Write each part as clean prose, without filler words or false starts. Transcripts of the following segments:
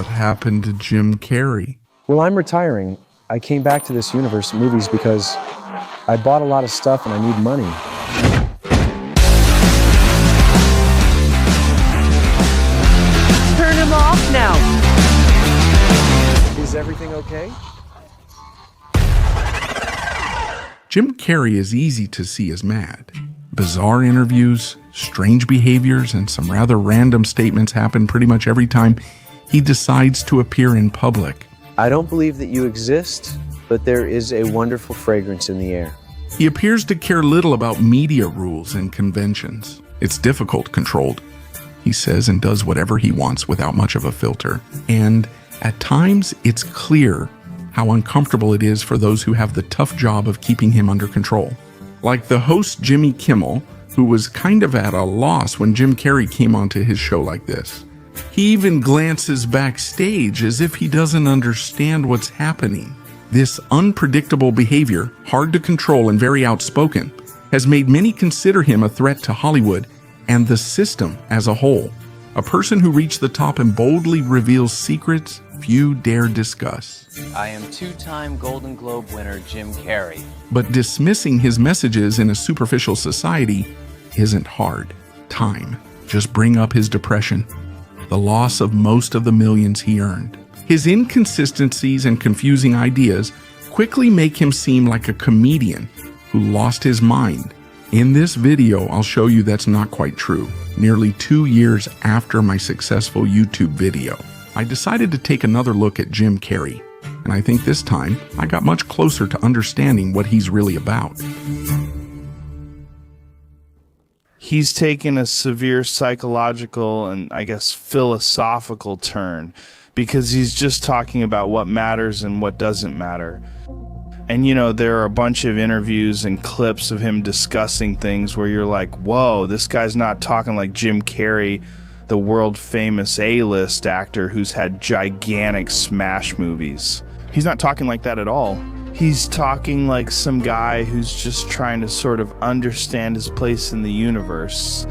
What happened to Jim Carrey? Well, I'm retiring. I came back to this universe movies because I bought a lot of stuff and I need money. Turn him off now. Is everything okay? Jim Carrey is easy to see as mad. Bizarre interviews, strange behaviors, and some rather random statements happen pretty much every time he decides to appear in public. I don't believe that you exist, but there is a wonderful fragrance in the air. He appears to care little about media rules and conventions. It's difficult controlled. He says and does whatever he wants without much of a filter. And at times, it's clear how uncomfortable it is for those who have the tough job of keeping him under control. Like the host Jimmy Kimmel, who was kind of at a loss when Jim Carrey came onto his show like this. He even glances backstage as if he doesn't understand what's happening. This unpredictable behavior, hard to control and very outspoken, has made many consider him a threat to Hollywood and the system as a whole. A person who reached the top and boldly reveals secrets few dare discuss. I am two-time Golden Globe winner Jim Carrey. But dismissing his messages in a superficial society isn't hard. Time. Just bring up his depression, the loss of most of the millions he earned. His inconsistencies and confusing ideas quickly make him seem like a comedian who lost his mind. In this video, I'll show you that's not quite true. Nearly 2 years after my successful YouTube video, I decided to take another look at Jim Carrey, and I think this time I got much closer to understanding what he's really about. He's taken a severe psychological and, I guess, philosophical turn because he's just talking about what matters and what doesn't matter. And, you know, there are a bunch of interviews and clips of him discussing things where you're like, whoa, this guy's not talking like Jim Carrey, the world-famous A-list actor who's had gigantic smash movies. He's not talking like that at all. He's talking like some guy who's just trying to sort of understand his place in the universe.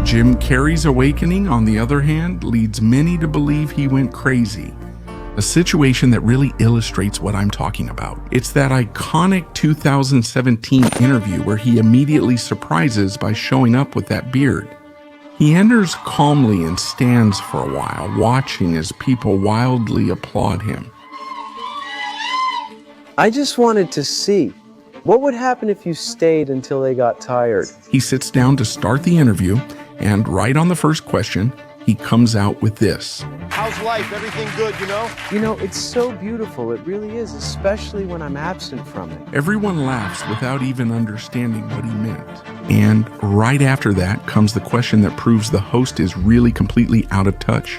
Jim Carrey's awakening, on the other hand, leads many to believe he went crazy. A situation that really illustrates what I'm talking about. It's that iconic 2017 interview where he immediately surprises by showing up with that beard. He enters calmly and stands for a while, watching as people wildly applaud him. I just wanted to see what would happen if you stayed until they got tired. He sits down to start the interview, and right on the first question, he comes out with this. How's life? Everything good, you know? You know, it's so beautiful. It really is, especially when I'm absent from it. Everyone laughs without even understanding what he meant. And right after that comes the question that proves the host is really completely out of touch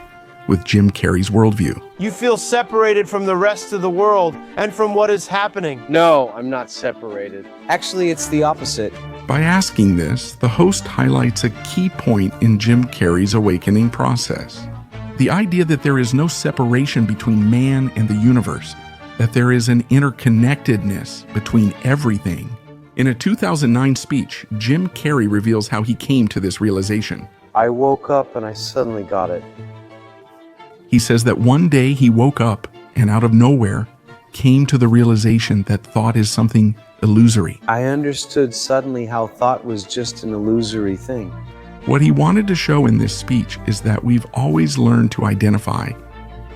with Jim Carrey's worldview. You feel separated from the rest of the world and from what is happening. No, I'm not separated. Actually, it's the opposite. By asking this, the host highlights a key point in Jim Carrey's awakening process. The idea that there is no separation between man and the universe, that there is an interconnectedness between everything. In a 2009 speech, Jim Carrey reveals how he came to this realization. I woke up and I suddenly got it. He says that one day he woke up and out of nowhere came to the realization that thought is something illusory. I understood suddenly how thought was just an illusory thing. What he wanted to show in this speech is that we've always learned to identify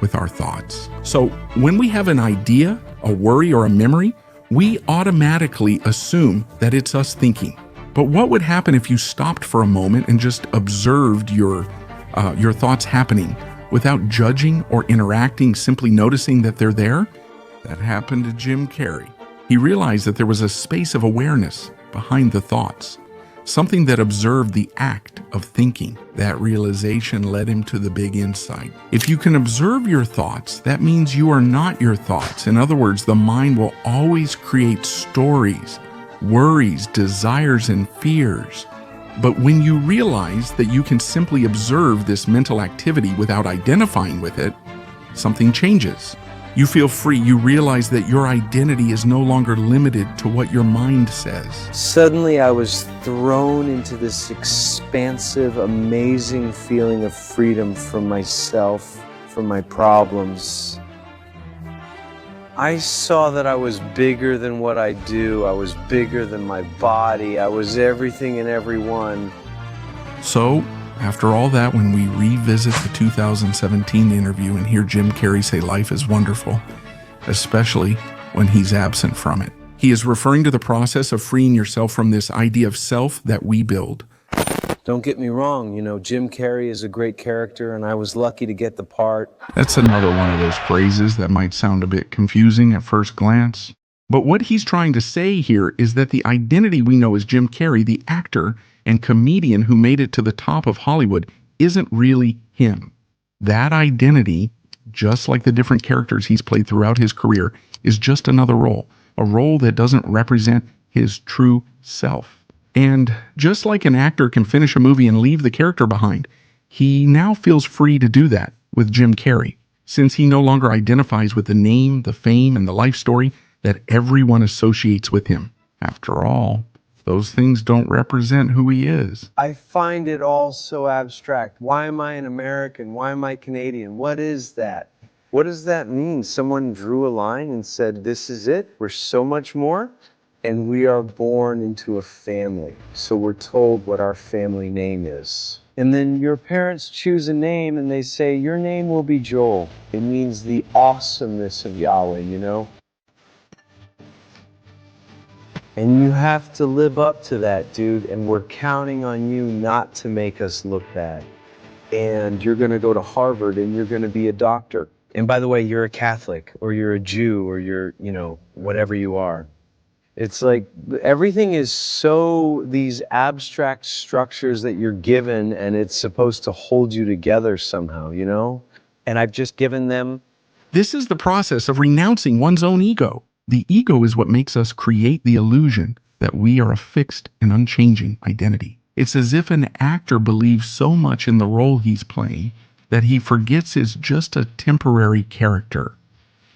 with our thoughts. So when we have an idea, a worry, or a memory, we automatically assume that it's us thinking. But what would happen if you stopped for a moment and just observed your thoughts happening without judging or interacting, simply noticing that they're there? That happened to Jim Carrey. He realized that there was a space of awareness behind the thoughts, something that observed the act of thinking. That realization led him to the big insight. If you can observe your thoughts, that means you are not your thoughts. In other words, the mind will always create stories, worries, desires, and fears. But when you realize that you can simply observe this mental activity without identifying with it, something changes. You feel free. You realize that your identity is no longer limited to what your mind says. Suddenly I was thrown into this expansive, amazing feeling of freedom from myself, from my problems. I saw that I was bigger than what I do. I was bigger than my body. I was everything and everyone. So, after all that, when we revisit the 2017 interview and hear Jim Carrey say life is wonderful, especially when he's absent from it, he is referring to the process of freeing yourself from this idea of self that we build. Don't get me wrong, Jim Carrey is a great character and I was lucky to get the part. That's another one of those phrases that might sound a bit confusing at first glance. But what he's trying to say here is that the identity we know as Jim Carrey, the actor and comedian who made it to the top of Hollywood, isn't really him. That identity, just like the different characters he's played throughout his career, is just another role, a role that doesn't represent his true self. And just like an actor can finish a movie and leave the character behind, he now feels free to do that with Jim Carrey, since he no longer identifies with the name, the fame, and the life story that everyone associates with him. After all, those things don't represent who he is. I find it all so abstract. Why am I an American? Why am I Canadian? What is that? What does that mean? Someone drew a line and said, this is it? We're so much more? And we are born into a family. So we're told what our family name is. And then your parents choose a name and they say, your name will be Joel. It means the awesomeness of Yahweh, And you have to live up to that, dude. And we're counting on you not to make us look bad. And you're going to go to Harvard and you're going to be a doctor. And by the way, you're a Catholic or you're a Jew or you're, whatever you are. It's like everything is so these abstract structures that you're given and it's supposed to hold you together somehow, And I've just given them. This is the process of renouncing one's own ego. The ego is what makes us create the illusion that we are a fixed and unchanging identity. It's as if an actor believes so much in the role he's playing that he forgets it's just a temporary character.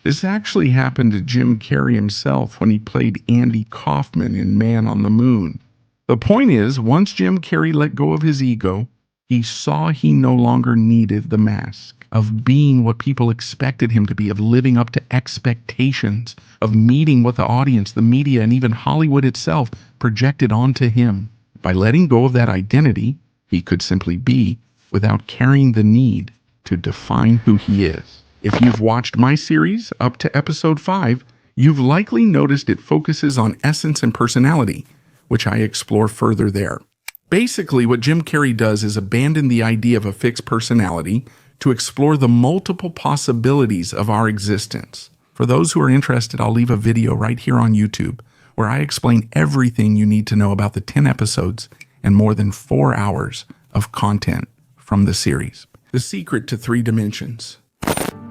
This actually happened to Jim Carrey himself when he played Andy Kaufman in Man on the Moon. The point is, once Jim Carrey let go of his ego, he saw he no longer needed the mask of being what people expected him to be, of living up to expectations, of meeting what the audience, the media, and even Hollywood itself projected onto him. By letting go of that identity, he could simply be without carrying the need to define who he is. If you've watched my series up to episode 5, you've likely noticed it focuses on essence and personality, which I explore further there. Basically, what Jim Carrey does is abandon the idea of a fixed personality to explore the multiple possibilities of our existence. For those who are interested, I'll leave a video right here on YouTube where I explain everything you need to know about the 10 episodes and more than 4 hours of content from the series. The secret to 3 dimensions.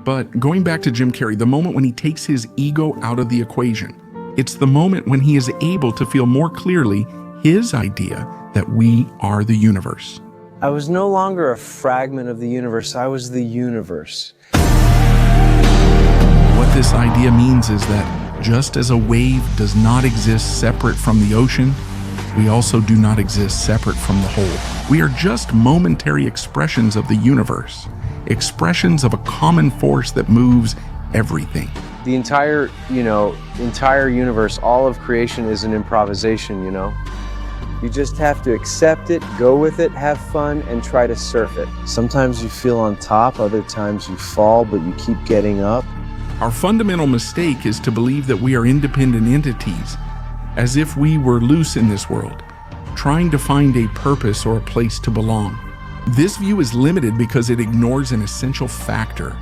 But going back to Jim Carrey, the moment when he takes his ego out of the equation, it's the moment when he is able to feel more clearly his idea that we are the universe. I was no longer a fragment of the universe. I was the universe. What this idea means is that just as a wave does not exist separate from the ocean, we also do not exist separate from the whole. We are just momentary expressions of the universe. Expressions of a common force that moves everything. The entire universe, all of creation is an improvisation, You just have to accept it, go with it, have fun, and try to surf it. Sometimes you feel on top, other times you fall, but you keep getting up. Our fundamental mistake is to believe that we are independent entities, as if we were loose in this world, trying to find a purpose or a place to belong. This view is limited because it ignores an essential factor.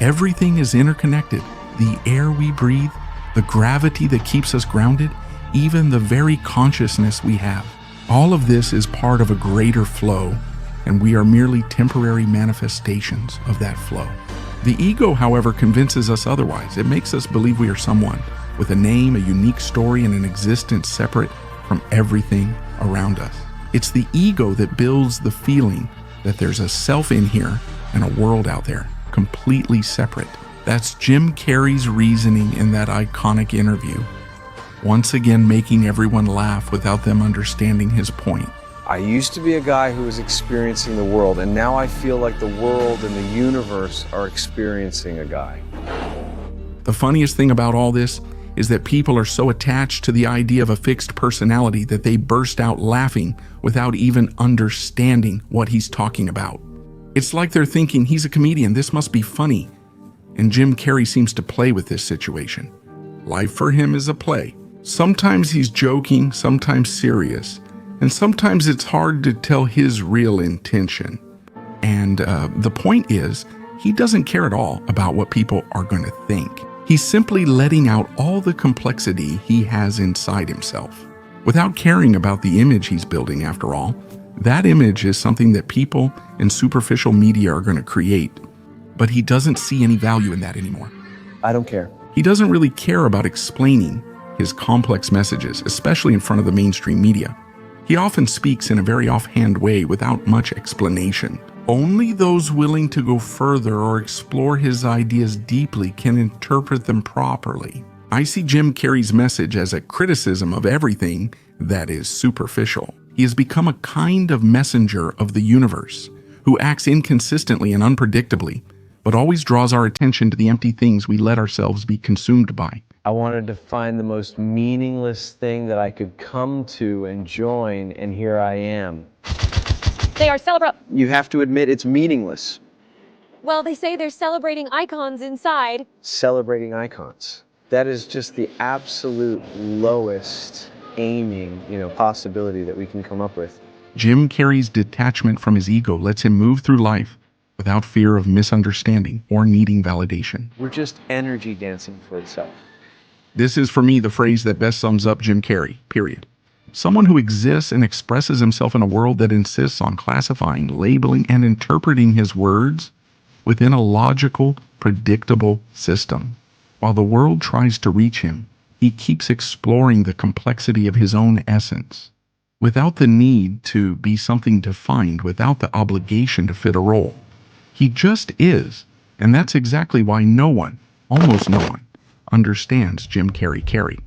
Everything is interconnected. The air we breathe, the gravity that keeps us grounded, even the very consciousness we have. All of this is part of a greater flow, and we are merely temporary manifestations of that flow. The ego, however, convinces us otherwise. It makes us believe we are someone with a name, a unique story, and an existence separate from everything around us. It's the ego that builds the feeling that there's a self in here and a world out there, completely separate. That's Jim Carrey's reasoning in that iconic interview, once again making everyone laugh without them understanding his point. I used to be a guy who was experiencing the world, and now I feel like the world and the universe are experiencing a guy. The funniest thing about all this is that people are so attached to the idea of a fixed personality that they burst out laughing without even understanding what he's talking about. It's like they're thinking he's a comedian, this must be funny. And Jim Carrey seems to play with this situation. Life for him is a play. Sometimes he's joking, sometimes serious, and sometimes it's hard to tell his real intention. And the point is, he doesn't care at all about what people are going to think. He's simply letting out all the complexity he has inside himself, without caring about the image he's building after all. That image is something that people and superficial media are going to create, but he doesn't see any value in that anymore. I don't care. He doesn't really care about explaining his complex messages, especially in front of the mainstream media. He often speaks in a very offhand way without much explanation. Only those willing to go further or explore his ideas deeply can interpret them properly. I see Jim Carrey's message as a criticism of everything that is superficial. He has become a kind of messenger of the universe who acts inconsistently and unpredictably, but always draws our attention to the empty things we let ourselves be consumed by. I wanted to find the most meaningless thing that I could come to and join, and here I am. They are You have to admit it's meaningless. Well, they say they're celebrating icons inside. Celebrating icons. That is just the absolute lowest aiming, possibility that we can come up with. Jim Carrey's detachment from his ego lets him move through life without fear of misunderstanding or needing validation. We're just energy dancing for itself. This is, for me, the phrase that best sums up Jim Carrey, period. Someone who exists and expresses himself in a world that insists on classifying, labeling, and interpreting his words within a logical, predictable system. While the world tries to reach him, he keeps exploring the complexity of his own essence, without the need to be something defined, without the obligation to fit a role. He just is, and that's exactly why no one, almost no one, understands Jim Carrey.